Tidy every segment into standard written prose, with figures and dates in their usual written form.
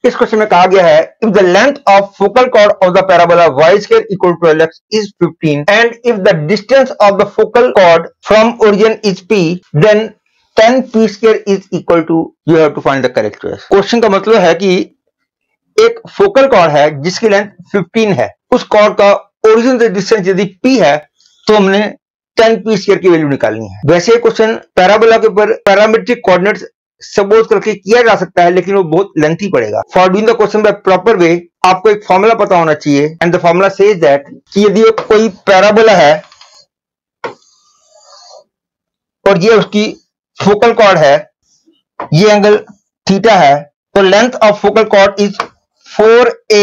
इस क्वेश्चन में कहा गया है if the length of focal chord of the parabola y square equal to 12x is 15 and if the distance of the focal chord from origin is p then 10 p square is equal to you have to find the correct choice. Question का मतलब है कि एक focal cord है जिसकी length 15 है, उस cord का ओरिजिन से डिस्टेंस यदि p है तो हमने 10 p स्क्वायर की वैल्यू निकालनी है। वैसे क्वेश्चन पैराबोला के ऊपर पैरामेट्रिक कोऑर्डिनेट्स सपोज करके किया जा सकता है, लेकिन वो बहुत लेंथी पड़ेगा। For doing the question by proper way आपको एक फॉर्मूला पता होना चाहिए and the formula says that कि यदि कोई पैराबोला है और ये उसकी फोकल कॉर्ड है, ये एंगल थीटा है, तो length of focal cord is 4a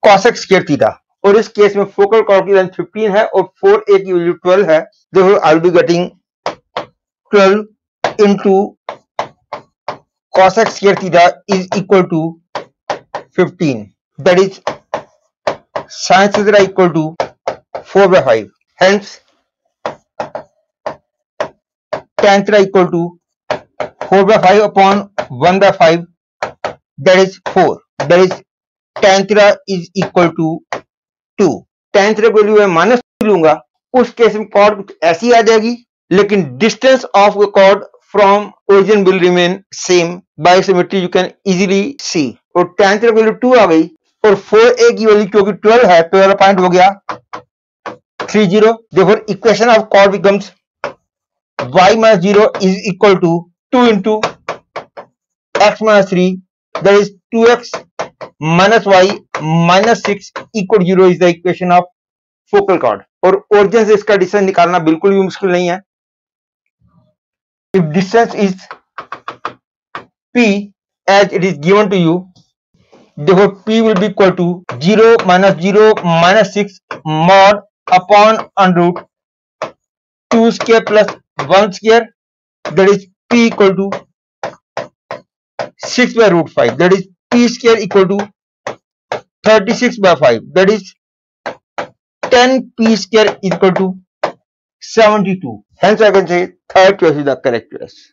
cosec square theta. और इस केस में फोकल कॉर्ड की लेंथ 15 है और 4a की वैल्यू 12 है। देखो I will be getting 12 into cosec square theta is equal to 15. That is sin theta equal to 4 by 5. Hence, tan theta equal to 4 by 5 upon 1 by 5. That is 4. That is tan theta is equal to 2. Tan theta की value मैं minus लूंगा, उस case में cord कुछ ऐसी आ जाएगी, लेकिन distance of the chord from origin will remain same. By symmetry you can easily see. और tan थीटा की वैल्यू 2 आ गई और 4a की वैल्यू क्योंकि 12 है तो वाला पॉइंट हो गया 30। Therefore equation of chord becomes y minus 0 is equal to 2 into x minus 3, that is 2x minus y minus 6 equal to 0 is the equation of focal cord. और ओरिजिन से इसका डिस्टेंस निकालना बिल्कुल भी मुश्किल नहीं है। If distance is p as it is given to you, therefore p will be equal to 0 minus 6 mod upon under root 2 square plus 1 square, that is p equal to 6 by root 5, that is p square equal to 36 by 5, that is 10 p square equal to 72. Hence I can say third choice is the correct choice.